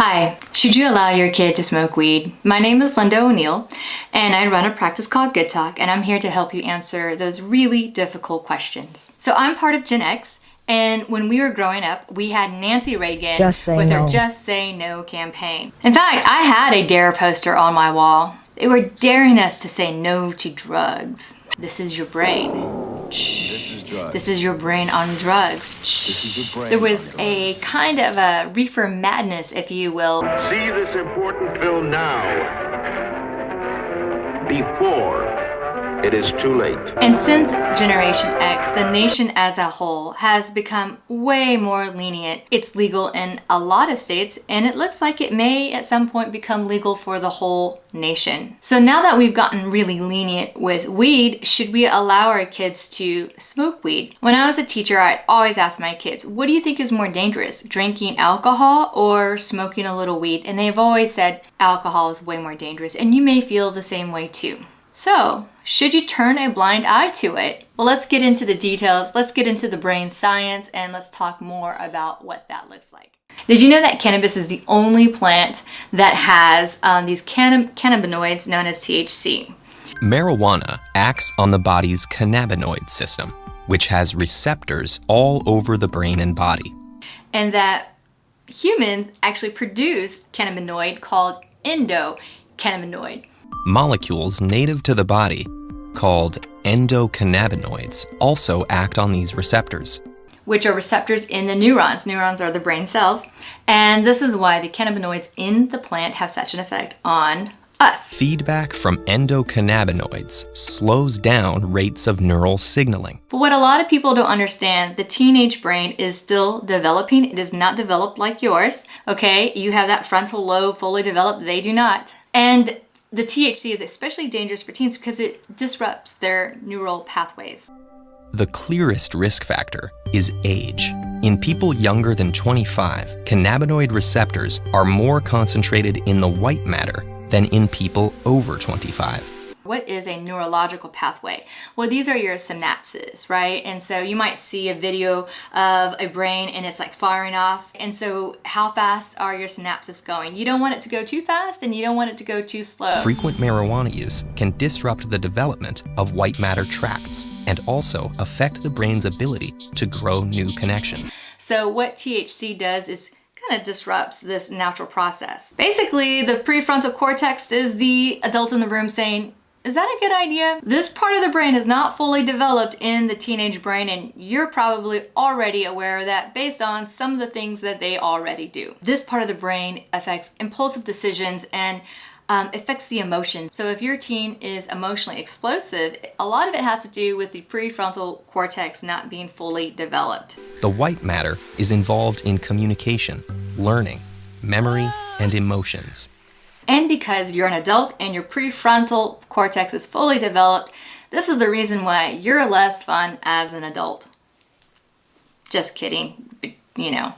Hi, should you allow your kid to smoke weed? My name is Linda O'Neill, and I run a practice called Good Talk, and I'm here to help you answer those really difficult questions. So I'm part of Gen X, and when we were growing up, we had Nancy Reagan with her Just Say No campaign. In fact, I had a DARE poster on my wall. They were daring us to say no to drugs. This is your brain. This is your brain on drugs. There was a kind of a reefer madness, if you will. See this important pill now, before it is too late. And since Generation X, the nation as a whole has become way more lenient. It's legal in a lot of states, and it looks like it may at some point become legal for the whole nation. So now that we've gotten really lenient with weed, should we allow our kids to smoke weed? When I was a teacher, I'd always ask my kids, what do you think is more dangerous, drinking alcohol or smoking a little weed? And they've always said alcohol is way more dangerous, and you may feel the same way too. So, should you turn a blind eye to it? Well, let's get into the details, let's get into the brain science, and let's talk more about what that looks like. Did you know that cannabis is the only plant that has these cannabinoids known as THC? Marijuana acts on the body's cannabinoid system, which has receptors all over the brain and body. And that humans actually produce cannabinoid called endocannabinoid. Molecules native to the body, called endocannabinoids, also act on these receptors, which are receptors in the neurons. Neurons are the brain cells, and this is why the cannabinoids in the plant have such an effect on us. Feedback from endocannabinoids slows down rates of neural signaling. But what a lot of people don't understand, the teenage brain is still developing. It is not developed like yours, okay? You have that frontal lobe fully developed, they do not. And the THC is especially dangerous for teens because it disrupts their neural pathways. The clearest risk factor is age. In people younger than 25, cannabinoid receptors are more concentrated in the white matter than in people over 25. What is a neurological pathway? Well, these are your synapses, right? And so you might see a video of a brain and it's like firing off. And so how fast are your synapses going? You don't want it to go too fast and you don't want it to go too slow. Frequent marijuana use can disrupt the development of white matter tracts and also affect the brain's ability to grow new connections. So what THC does is kind of disrupts this natural process. Basically, the prefrontal cortex is the adult in the room saying, is that a good idea? This part of the brain is not fully developed in the teenage brain, and you're probably already aware of that based on some of the things that they already do. This part of the brain affects impulsive decisions and affects the emotions. So if your teen is emotionally explosive, a lot of it has to do with the prefrontal cortex not being fully developed. The white matter is involved in communication, learning, memory, and emotions. And because you're an adult and your prefrontal cortex is fully developed, this is the reason why you're less fun as an adult. Just kidding. You know,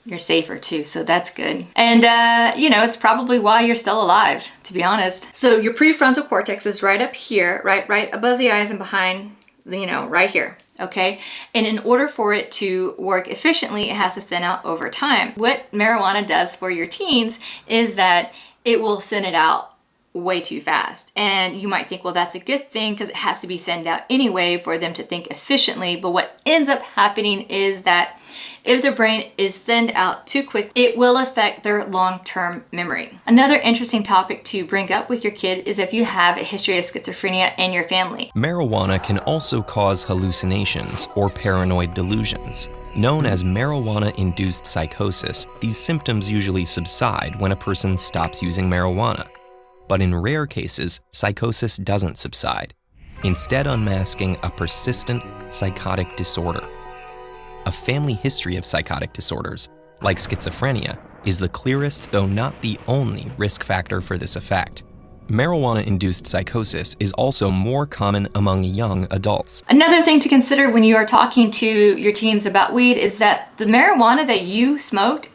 you're safer too, so that's good. And, it's probably why you're still alive, to be honest. So your prefrontal cortex is right up here, right above the eyes and behind, right here. Okay, and in order for it to work efficiently, it has to thin out over time. What marijuana does for your teens is that it will thin it out way too fast. And you might think, well, that's a good thing because it has to be thinned out anyway for them to think efficiently. But what ends up happening is that if their brain is thinned out too quick, it will affect their long-term memory. Another interesting topic to bring up with your kid is if you have a history of schizophrenia in your family. Marijuana can also cause hallucinations or paranoid delusions. Known as marijuana-induced psychosis, these symptoms usually subside when a person stops using marijuana. But in rare cases, psychosis doesn't subside, instead unmasking a persistent psychotic disorder. A family history of psychotic disorders, like schizophrenia, is the clearest, though not the only, risk factor for this effect. Marijuana-induced psychosis is also more common among young adults. Another thing to consider when you are talking to your teens about weed is that the marijuana that you smoked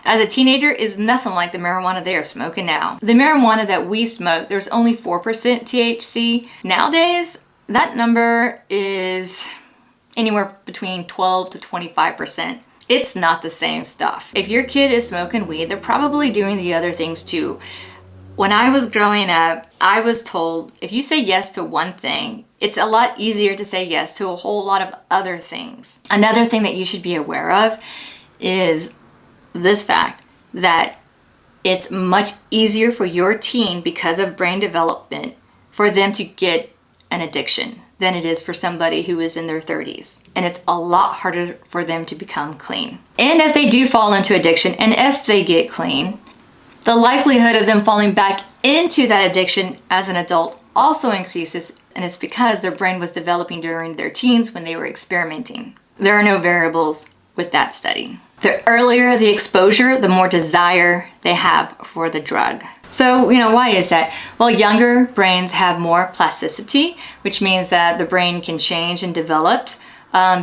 as a teenager is nothing like the marijuana they are smoking now. The marijuana that we smoke, there's only 4% THC. Nowadays, that number is anywhere between 12 to 25%. It's not the same stuff. If your kid is smoking weed, they're probably doing the other things too. When I was growing up, I was told if you say yes to one thing, it's a lot easier to say yes to a whole lot of other things. Another thing that you should be aware of is this fact that it's much easier for your teen, because of brain development, for them to get an addiction than it is for somebody who is in their 30s. And it's a lot harder for them to become clean. And if they do fall into addiction, and if they get clean, the likelihood of them falling back into that addiction as an adult also increases, and it's because their brain was developing during their teens when they were experimenting. There are no variables with that study. The earlier the exposure, the more desire they have for the drug. So, why is that? Well, younger brains have more plasticity, which means that the brain can change and develop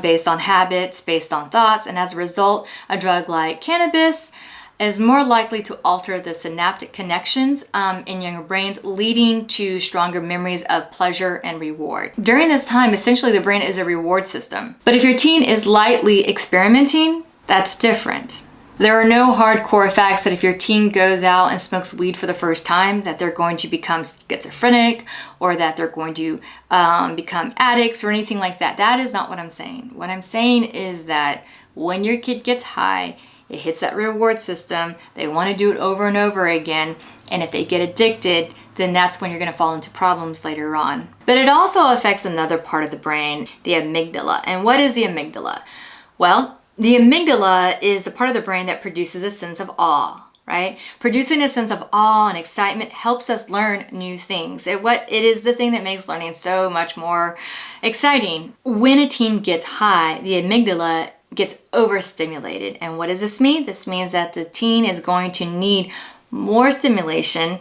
based on habits, based on thoughts, and as a result, a drug like cannabis is more likely to alter the synaptic connections in younger brains, leading to stronger memories of pleasure and reward. During this time, essentially the brain is a reward system. But if your teen is lightly experimenting, that's different. There are no hardcore facts that if your teen goes out and smokes weed for the first time, that they're going to become schizophrenic or that they're going to become addicts or anything like that. That is not what I'm saying. What I'm saying is that when your kid gets high, it hits that reward system. They want to do it over and over again. And if they get addicted, then that's when you're going to fall into problems later on. But it also affects another part of the brain, the amygdala. And what is the amygdala? Well, the amygdala is a part of the brain that produces a sense of awe, right? Producing a sense of awe and excitement helps us learn new things. It is the thing that makes learning so much more exciting. When a teen gets high, the amygdala gets overstimulated. And what does this mean? This means that the teen is going to need more stimulation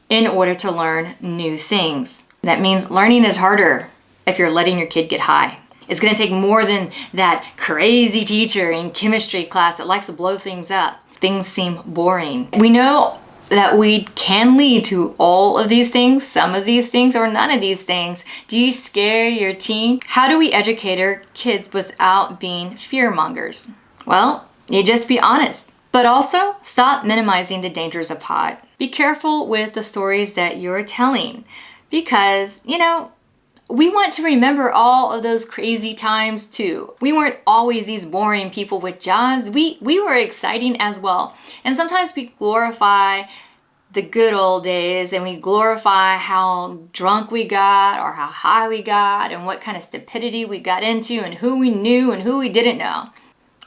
in order to learn new things. That means learning is harder if you're letting your kid get high. It's going to take more than that crazy teacher in chemistry class that likes to blow things up. Things seem boring. We know that weed can lead to all of these things, some of these things, or none of these things. Do you scare your teen? How do we educate our kids without being fear mongers? Well, you just be honest, but also stop minimizing the dangers of pot. Be careful with the stories that you're telling because, we want to remember all of those crazy times too. We weren't always these boring people with jobs. We were exciting as well. And sometimes we glorify the good old days and we glorify how drunk we got or how high we got and what kind of stupidity we got into and who we knew and who we didn't know.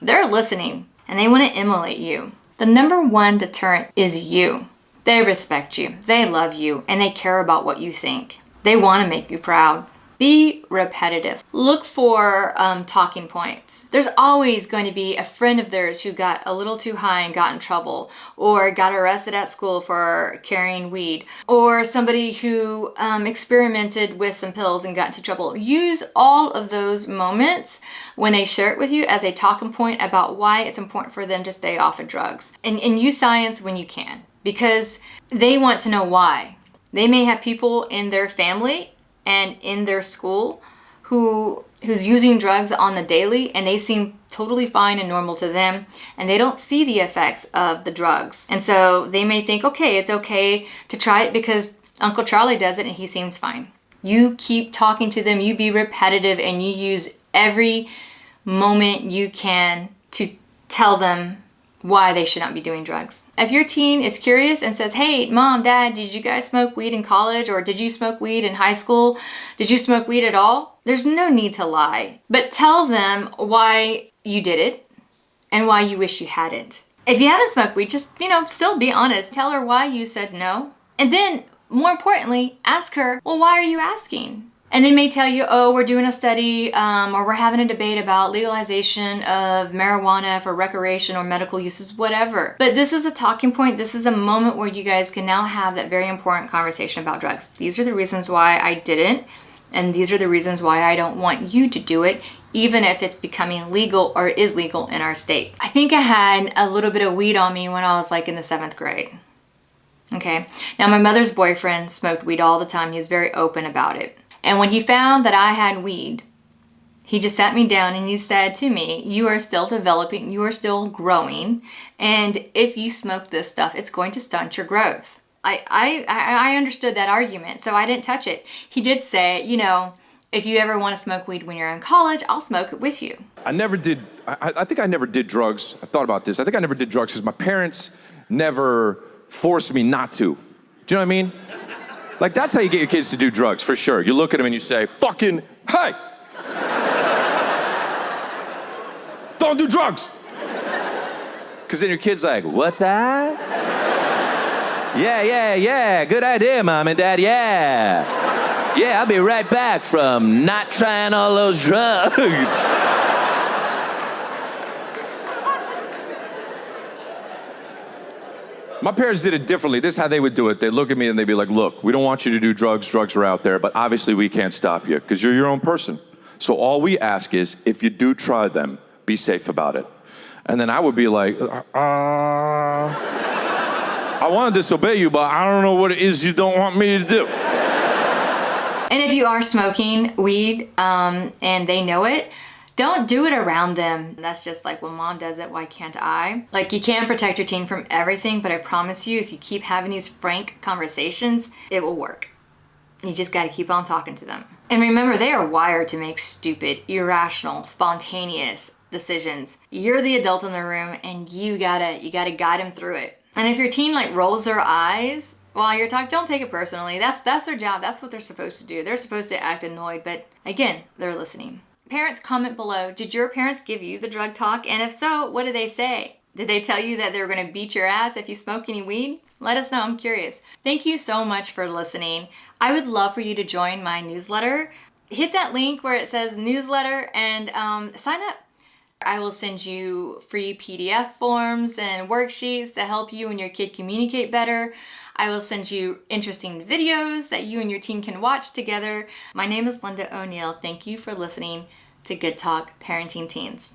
They're listening and they want to emulate you. The number one deterrent is you. They respect you, they love you, and they care about what you think. They want to make you proud. Be repetitive. Look for talking points. There's always going to be a friend of theirs who got a little too high and got in trouble, or got arrested at school for carrying weed, or somebody who experimented with some pills and got into trouble. Use all of those moments when they share it with you as a talking point about why it's important for them to stay off of drugs. And use science when you can, because they want to know why. They may have people in their family and in their school who's using drugs on the daily and they seem totally fine and normal to them and they don't see the effects of the drugs. And so they may think, okay, it's okay to try it because Uncle Charlie does it and he seems fine. You keep talking to them, you be repetitive, and you use every moment you can to tell them why they should not be doing drugs. If your teen is curious and says, hey, mom, dad, did you guys smoke weed in college? Or did you smoke weed in high school? Did you smoke weed at all? There's no need to lie, but tell them why you did it and why you wish you hadn't. If you haven't smoked weed, just, still be honest. Tell her why you said no. And then, more importantly, ask her, well, why are you asking? And they may tell you, oh, we're doing a study or we're having a debate about legalization of marijuana for recreation or medical uses, whatever. But this is a talking point. This is a moment where you guys can now have that very important conversation about drugs. These are the reasons why I didn't, and these are the reasons why I don't want you to do it, even if it's becoming legal or is legal in our state. I think I had a little bit of weed on me when I was in the 7th grade. Okay. Now my mother's boyfriend smoked weed all the time. He was very open about it. And when he found that I had weed, He just sat me down and he said to me, you are still developing, you are still growing, and if you smoke this stuff, it's going to stunt your growth. I understood that argument, so I didn't touch it. He did say, you know, if you ever want to smoke weed when you're in college, I'll smoke it with you. I think I never did drugs. I thought about this. I think I never did drugs because my parents never forced me not to. Do you know what I mean? Like, that's how you get your kids to do drugs, for sure. You look at them and you say, fucking, hey! Don't do drugs! Because then your kid's like, what's that? Yeah, good idea, Mom and Dad, yeah. Yeah, I'll be right back from not trying all those drugs. My parents did it differently. This is how they would do it. They'd look at me and they'd be like, look, we don't want you to do drugs. Drugs are out there, but obviously we can't stop you because you're your own person. So all we ask is, if you do try them, be safe about it. And then I would be like, I want to disobey you, but I don't know what it is you don't want me to do. And if you are smoking weed and they know it, don't do it around them. That's just like, well, Mom does it, why can't I? Like, you can protect your teen from everything, but I promise you, if you keep having these frank conversations, it will work. You just gotta keep on talking to them. And remember, they are wired to make stupid, irrational, spontaneous decisions. You're the adult in the room and you gotta guide them through it. And if your teen like rolls their eyes while you're talking, don't take it personally. That's their job. That's what they're supposed to do. They're supposed to act annoyed, but again, they're listening. Parents, comment below, did your parents give you the drug talk? And if so, what did they say? Did they tell you that they were gonna beat your ass if you smoke any weed? Let us know, I'm curious. Thank you so much for listening. I would love for you to join my newsletter. Hit that link where it says newsletter and sign up. I will send you free PDF forms and worksheets to help you and your kid communicate better. I will send you interesting videos that you and your teen can watch together. My name is Linda O'Neill. Thank you for listening to Good Talk Parenting Teens.